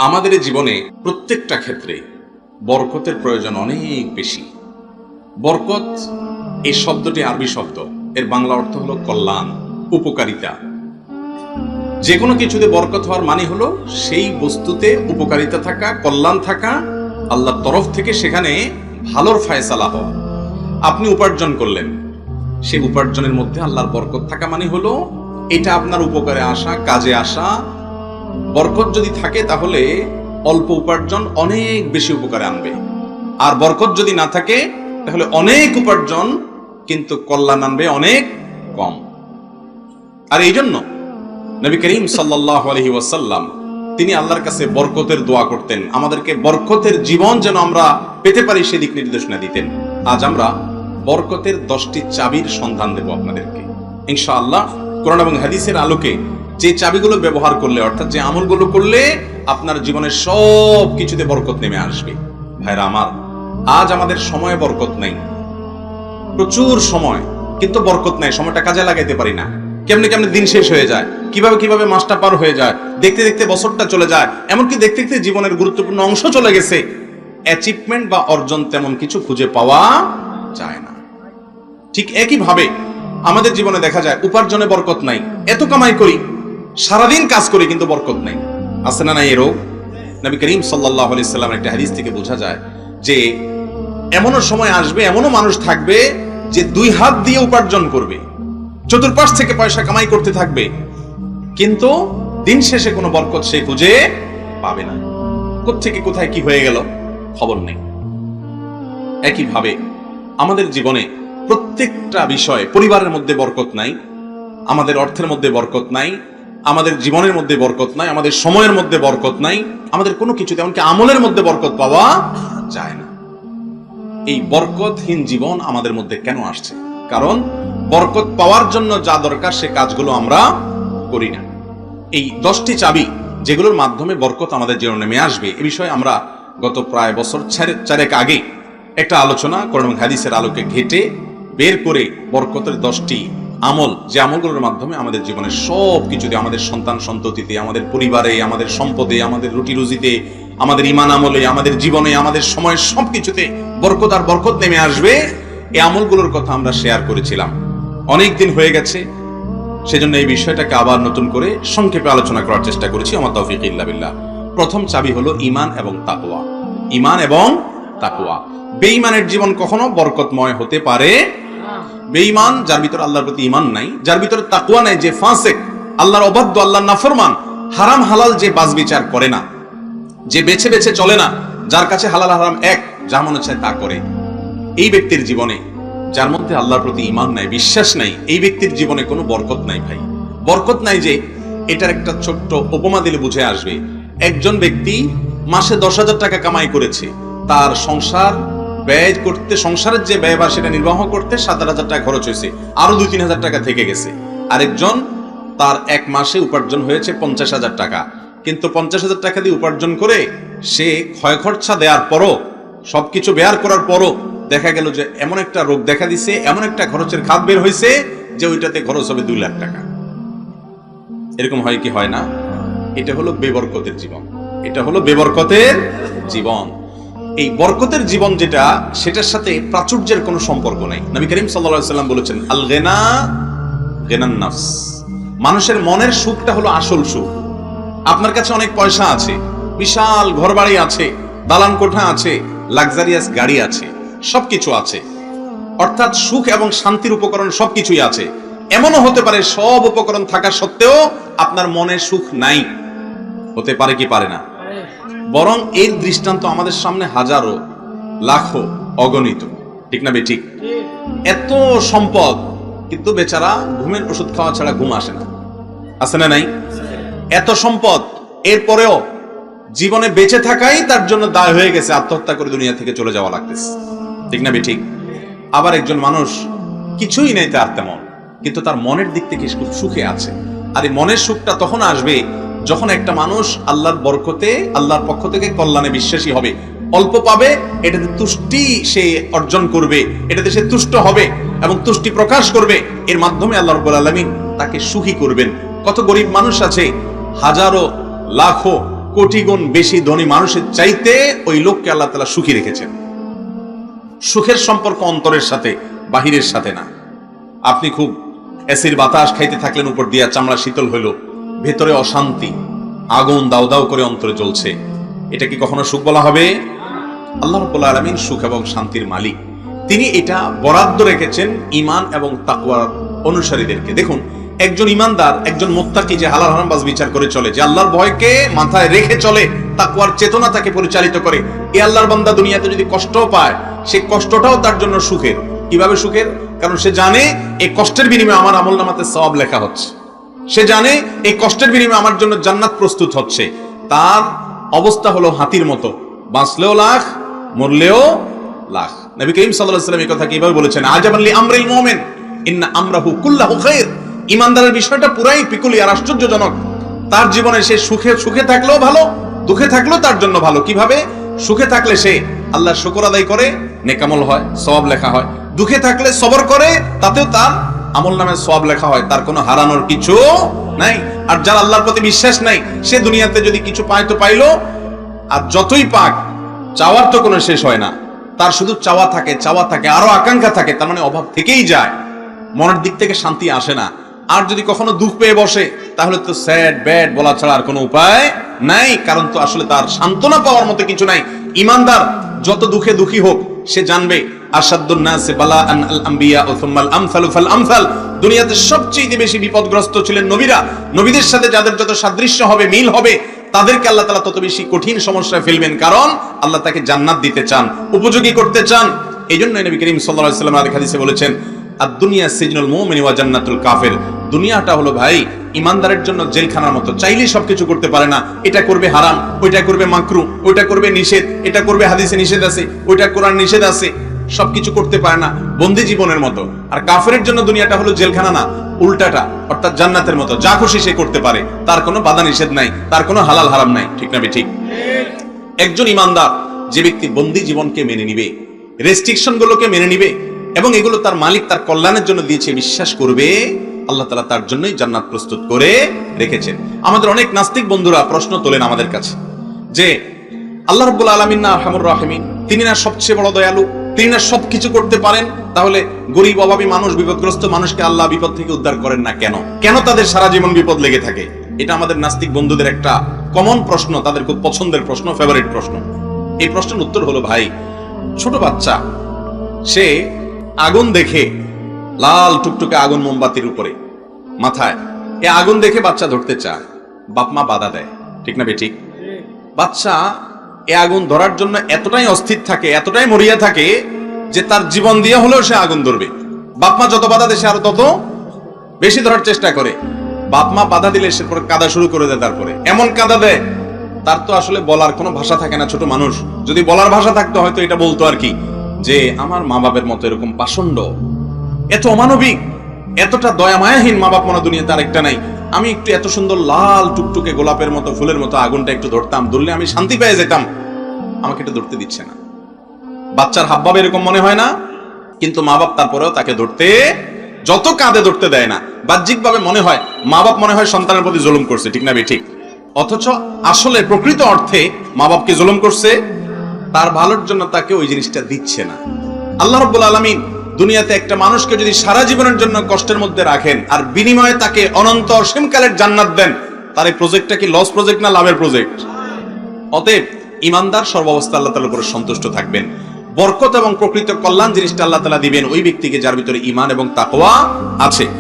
আমাদের জীবনে প্রত্যেকটা ক্ষেত্রে বরকতের প্রয়োজন অনেক বেশি। বরকত এই শব্দটি আরবি শব্দ, এর বাংলা অর্থ হলো কল্যাণ, উপকারিতা। যে কোনো কিছুতে বরকত হওয়ার মানে হলো সেই বস্তুতে উপকারিতা থাকা, কল্যাণ থাকা, আল্লাহর তরফ থেকে সেখানে ভালোর ফায়সালা হওয়া। আপনি উপার্জন করলেন, সেই উপার্জনের মধ্যে আল্লাহর বরকত থাকা মানে হলো এটা আপনার উপকারে আসা, কাজে আসা। বরকত যদি থাকে তাহলে অল্প উপার্জন অনেক বেশি উপকারে আনবে, আর বরকত যদি না থাকে তাহলে অনেক উপার্জন কিন্তু কল্যাণ আনবে অনেক কম। আর এই জন্য নবী করিম সাল্লাল্লাহু আলাইহি ওয়াসাল্লাম তিনি আল্লাহর কাছে বরকতের দোয়া করতেন, আমাদেরকে বরকতের জীবন যেন আমরা পেতে পারি সেদিক নির্দেশনা দিতেন। আজ আমরা বরকতের 10টি চাবির সন্ধান দেব আপনাদেরকে ইনশাআল্লাহ। কোরআন এবং হাদিসের আলোকে যে চাবিগুলো ব্যবহার করলে, অর্থাৎ যে আমলগুলো করলে আপনার জীবনের সব কিছুতে বরকত নেমে আসবে। ভাইরা আমার, আজ আমাদের সময়ে বরকত নাই, প্রচুর সময় কিন্তু বরকত নাই, সময়টা কাজে লাগাইতে পারি না। কেমনে কেমনে দিন শেষ হয়ে যায়, কিভাবে মাসটা পার হয়ে যায়, দেখতে দেখতে বছরটা চলে যায়, এমনকি দেখতে দেখতে জীবনের গুরুত্বপূর্ণ অংশ চলে গেছে। অ্যাচিভমেন্ট বা অর্জন তেমন কিছু খুঁজে পাওয়া যায় না। ঠিক একইভাবে আমাদের জীবনে দেখা যায় উপার্জনে বরকত নাই, এত কামাই করি, সারাদিন কাজ করি কিন্তু বরকত নাই। আছে না নাই এ রোগ? নবী করিম সাল্লাল্লাহু আলাইহি সাল্লামের একটা হাদিস থেকে বোঝা যায় যে এমনও সময় আসবে, এমনও মানুষ থাকবে যে 2 হাত দিয়ে উপার্জন করবে, চতুর্পাশ থেকে পয়সা কামাই করতে থাকবে, কিন্তু দিন শেষে কোনো বরকত সে খুঁজে পাবে না। কোত্থেকে কোথায় কি হয়ে গেল খবর নেই। একইভাবে আমাদের জীবনে প্রত্যেকটা বিষয়ে, পরিবারের মধ্যে বরকত নাই, আমাদের অর্থের মধ্যে বরকত নাই, আমাদের জীবনের মধ্যে বরকত নাই, আমাদের সময়ের মধ্যে বরকত নাই, আমাদের কোনো কিছুতে, এমনকি আমলের মধ্যে বরকত পাওয়া যায় না। এই বরকতহীন জীবন আমাদের মধ্যে কেন আসছে? কারণ বরকত পাওয়ার জন্য যা দরকার সে কাজগুলো আমরা করি না। এই 10টি চাবি যেগুলোর মাধ্যমে বরকত আমাদের জীবনে নেমে আসবে, এ বিষয়ে আমরা গত প্রায় বছর 4 আগে একটা আলোচনা কোরআন এবং হাদিসের আলোকে ঘেটে বের করে বরকতের 10টি আমল, যে আমলগুলোর মাধ্যমে আমাদের জীবনের সব কিছুতে, আমাদের সন্তান সন্ততিতে, আমাদের পরিবারে, আমাদের সম্পদে, আমাদের রুটি রুজিতে, আমাদের ঈমান আমলে, আমাদের জীবনে, আমাদের সময়ের সবকিছুতে বরকত আর বরকত নেমে আসবে, এই আমলগুলোর কথা আমরা শেয়ার করেছিলাম। অনেক দিন হয়ে গেছে, সেজন্য এই বিষয়টাকে আবার নতুন করে সংক্ষেপে আলোচনা করার চেষ্টা করেছি। আমার তৌফিক ইল্লা বিল্লাহ। প্রথম চাবি হলো ঈমান এবং তাকওয়া। ঈমান এবং তাকওয়া। বেঈমানের জীবন কখনো বরকতময় হতে পারে না। বেঈমান, যার ভিতরে আল্লাহর প্রতি ঈমান নাই, যার ভিতরে তাকওয়া নাই, যে ফাসিক, আল্লাহর অবাধ্য, আল্লাহর নাফরমান, হারাম হালাল যে বাছবিচার করে না, যে বেছে বেছে চলে না, যার কাছে হালাল হারাম এক, যা মনে চায় তা করে, এই ব্যক্তির জীবনে, যার মধ্যে আল্লাহর প্রতি ঈমান নাই, বিশ্বাস নাই, এই ব্যক্তির জীবনে কোনো বরকত নাই। ভাই, বরকত নাই যে এটার একটা ছোট্ট উপমা দিলে বুঝে আসবে। একজন ব্যক্তি মাসে 10,000 টাকা কামাই করেছে, তার সংসার ব্যয় করতে, সংসারের যে ব্যয় বা সেটা নির্বাহ করতে 7,000 টাকা খরচ হয়েছে, আরো 2-3,000 টাকা থেকে গেছে। আরেকজন, তার এক মাসে উপার্জন হয়েছে 50,000 টাকা, কিন্তু 50,000 টাকা দিয়ে উপার্জন করে সে ক্ষয় খরচা দেওয়ার পরও, সবকিছু ব্যয় করার পরও দেখা গেল যে এমন একটা রোগ দেখা দিছে, এমন একটা খরচের খাত বের হয়েছে যে ওইটাতে খরচ হবে 2 লাখ টাকা। এরকম হয় কি হয় না? এটা হলো বেবরকতের জীবন, এটা হলো বেবরকতের জীবন। এই বরকতের জীবন যেটা, সেটার সাথে প্রাচুর্যের কোনো সম্পর্ক নাই। নবী করিম সাল্লাল্লাহু আলাইহি সাল্লাম বলেছেন, আল গিনা গিনান নাফস। মানুষের মনের সুখটা হলো আসল সুখ। আপনার কাছে অনেক পয়সা আছে, বিশাল ঘরবাড়ি আছে, দালান কোঠা আছে, লাক্সারিয়াস গাড়ি আছে, সবকিছু আছে, অর্থাৎ সুখ এবং শান্তির উপকরণ সবকিছুই আছে। এমনও হতে পারে সব উপকরণ থাকা সত্ত্বেও আপনার মনে সুখ নাই। হতে পারে কি পারে না? বরং এর দৃষ্টান্ত আমাদের সামনে হাজারো, লাখো, অগণিত। ঠিক না বেঠিক? এত সম্পদ, কিন্তু বেচারা ঘুমের ওষুধ খাওয়া ছাড়া ঘুম আসে না। আছে না নাই? এত সম্পদ, এরপরেও জীবনে বেঁচে থাকাই তার জন্য দায় হয়ে গেছে, আত্মহত্যা করে দুনিয়া থেকে চলে যাওয়া লাগতেছে। ঠিক না বেঠিক? আবার একজন মানুষ কিছুই নেই তার তেমন, কিন্তু তার মনের দিক থেকে খুব সুখে আছে। আর এই মনের সুখটা তখন আসবে যখন একটা মানুষ আল্লাহর বরকতে, আল্লাহর পক্ষ থেকে কল্যাণে বিশ্বাসী হবে, অল্প পাবে, এটাতে তুষ্টি সে অর্জন করবে, এটাতে সে তুষ্ট হবে এবং তুষ্টি প্রকাশ করবে। এর মাধ্যমে আল্লাহ রাব্বুল আলামিন তাকে সুখী করবেন। কত গরিব মানুষ আছে, হাজারো, লাখো, কোটি গুণ বেশি ধনী মানুষের চাইতে ওই লোককে আল্লাহ তাআলা সুখী রেখেছেন। সুখের সম্পর্ক অন্তরের সাথে, বাহিরের সাথে না। আপনি খুব এসির বাতাস খাইতে থাকলেন, উপর দিয়া চামড়া শীতল হইল, ভেতরে অশান্তি, আগুন দাউ দাউ করে অন্তরে জ্বলছে, এটা কি কখনো সুখ বলা হবে? আল্লাহ রাব্বুল আলামিন সুখ এবং শান্তির মালিক। তিনি এটা বরাদ্দ রেখেছেন ঈমান এবং তাকওয়ার অনুসারীদেরকে। দেখুন, একজন ঈমানদার, একজন মুত্তাকি যে হালাল হারাম বাজ বিচার করে চলে, যে আল্লাহর ভয়কে মাথায় রেখে চলে, তাকওয়ার চেতনা তাকে পরিচালিত করে, এই আল্লাহর বান্দা দুনিয়াতে যদি কষ্টও পায়, সেই কষ্টটাও তার জন্য সুখের। কিভাবে সুখের? কারণ সে জানে এই কষ্টের বিনিময়ে আমার আমলনামাতে সওয়াব লেখা হচ্ছে, সে জানে এই কষ্টের বিনিময়ে আমার জন্য জান্নাত প্রস্তুত হচ্ছে। তার অবস্থা হলো হাতির মতো, বাঁচলেও লাখ, মরলেও লাখ। নবী করিম সাল্লাল্লাহু আলাইহি ওয়াসাল্লাম এই কথা কিভাবে বলেছেন? আজাবান লি আমরিল মুমিন ইন্না আমরাহু কুল্লাহু খায়র। ঈমানদারের বিষয়টা পুরাই পিকুলিয়ার, আশ্চর্যজনক। তার জীবনে সে সুখে থাকলেও ভালো, দুঃখে থাকলেও তার জন্য ভালো। কিভাবে? সুখে থাকলে সে আল্লাহর শুকর আদায় করে, নেকামল হয়, সওয়াব লেখা হয়। দুঃখে থাকলে সবর করে, তাতেও তার আমল নামে সওয়াব লেখা হয়, তার কোনো হারানোর কিছু নাই। আর যার আল্লাহর প্রতি বিশ্বাস নাই, সে দুনিয়াতে যদি কিছু পায় তো পাইলো, আর যতই পাক, চাওয়ার তো কোনো শেষ হয় না। তার শুধু চাওয়া থাকে, আরো আকাঙ্ক্ষা থাকে, তার মানে অভাব থেকেই যায়, মনের দিক থেকে শান্তি আসে না। আর যদি কখনো দুঃখ পেয়ে বসে, তাহলে তো স্যাড ব্যাড বলা ছাড়া আর কোনো উপায় নাই, কারণ তো আসলে তার সান্ত্বনা পাওয়ার মতো কিছু নাই। ঈমানদার যত দুঃখে দুঃখী হোক, সে জানবে আশাদ্দুন নাসি বালাআন আল আমবিয়া ওয়া সুম্মাল আমসালু ফাল আমসাল। দুনিয়াতে সবচেয়ে বেশি বিপদগ্রস্ত ছিলেন নবীরা। নবীদের সাথে যাদের যত সাদৃশ্য হবে, মিল হবে, তাদেরকে আল্লাহ তাআলা তত বেশি কঠিন সমস্যায় ফেলবেন, কারণ আল্লাহ তাকে জান্নাত দিতে চান, উপযোগী করতে চান। এইজন্য নবী করিম সাল্লাল্লাহু আলাইহি ওয়াসাল্লাম আরেক হাদিসে বলেছেন, আদ-দুনিয়া সিজনুল মুমিনি ওয়া জান্নাতুল কাফির। দুনিয়াটা হলো ভাই ঈমানদারের জন্য জেলখানার মতো, চাইলেই সবকিছু করতে পারে না। এটা করবে হারাম, ওইটা করবে মাকরু, ওইটা করবে নিষেধ, এটা করবে হাদিসে নিষেধ আছে, ওইটা কোরআন নিষেধ আছে, সবকিছু করতে পারে না, বন্দী জীবনের মতো। আর কাফেরের জন্য দুনিয়াটা হলো জেলখানা না, উল্টাটা, অর্থাৎ জান্নাতের মতো, যা খুশি সে করতে পারে, তার কোনো বাধা নিষেধ নাই, তার কোনো হালাল হারাম নাই। ঠিক না ঠিক? একজন ঈমানদার, যে ব্যক্তি বন্দী জীবনকে মেনে নিবে, রেস্ট্রিকশন গুলোকে মেনে নিবে, এবং এগুলো তার মালিক তার কল্যাণের জন্য দিয়েছে, বিশ্বাস করবে, আল্লাহ তাআলা তার জন্যই জান্নাত প্রস্তুত করে রেখেছেন। আমাদের অনেক নাস্তিক বন্ধুরা প্রশ্ন তোলেন আমাদের কাছে যে আল্লাহ রাব্বুল আলামিন না আরহামুর রাহিমিন, তিনি না সবচেয়ে বড় দয়ালু, তিনি না সবকিছু করতে পারেন, তাহলে গরিব অভাবী মানুষ, বিপদগ্রস্ত মানুষকে আল্লাহ বিপদ থেকে উদ্ধার করেন না কেন? কেন তাদের সারা জীবন বিপদ লেগে থাকে? এটা আমাদের নাস্তিক বন্ধুদের একটা কমন প্রশ্ন, তাদের খুব পছন্দের প্রশ্ন, ফেভারিট প্রশ্ন। এই প্রশ্নের উত্তর হলো, ভাই, ছোট বাচ্চা সে আগুন দেখে, লাল টুকটুকে আগুন মোমবাতির উপরে মাথায়, এ আগুন দেখে বাচ্চা ধরতে চায়, বাপ মা বাধা দেয়। ঠিক না ঠিক? বাচ্চা এ আগুন ধরার জন্য এতটাই অস্থির থাকে, এতটাই মরিয়া থাকে, যে তার জীবন দিয়ে হলেও সে আগুন ধরবে। বাপ মা যত বাধা দেয় সে আরো তত বেশি ধরার চেষ্টা করে। বাপ মা বাধা দিলে সে পরে কাঁদা শুরু করে দেয়, তারপরে এমন কাঁদা দেয়, তার তো আসলে বলার কোনো ভাষা থাকে না। ছোট মানুষ, যদি বলার ভাষা থাকতো হয়তো এটা বলতো আর কি, যে আমার মা বাপের মতো এরকম পাষণ্ড, এত অমানবিক, এতটা দয়া মায়াহীন মা বাপ মনে দুনিয়াতে আরেকটা নাই। আমি একটু এত সুন্দর লাল টুকটুকে গোলাপের মতো, ফুলের মতো আগুনটা একটু ধরতাম, ধরলে আমি শান্তি পেয়ে যেতাম, আমাকে এটা ধরতে দিচ্ছে না। বাচ্চার হাবভাব এরকম মনে হয় না? কিন্তু মা বাপ তারপরেও তাকে ধরতে, যত কাঁদে ধরতে দেয় না। বাহ্যিকভাবে মনে হয়, মা বাপ মনে হয় সন্তানের প্রতি জুলুম করছে। ঠিক না ঠিক? অথচ আসলে প্রকৃত অর্থে মা বাপকে জুলুম করছে, তার ভালোর জন্য তাকে ওই জিনিসটা দিচ্ছে না। আল্লাহ রাব্বুল আলামিন দুনিয়াতে একটা মানুষকে যদি সারা জীবনের জন্য কষ্টের মধ্যে রাখেন, আর বিনিময়ে তাকে অনন্ত অসীমকালের জান্নাত দেন, তার এই প্রজেক্টটা কি লস প্রজেক্ট না লাভের প্রজেক্ট? অতএব ঈমানদার সর্বাবস্থা আল্লাহ তাআলার উপরে সন্তুষ্ট থাকবেন। বরকত এবং প্রকৃত কল্যাণ জিনিসটা আল্লাহ তাআলা দিবেন ওই ব্যক্তিকে যার ভিতরে ঈমান এবং তাকওয়া আছে।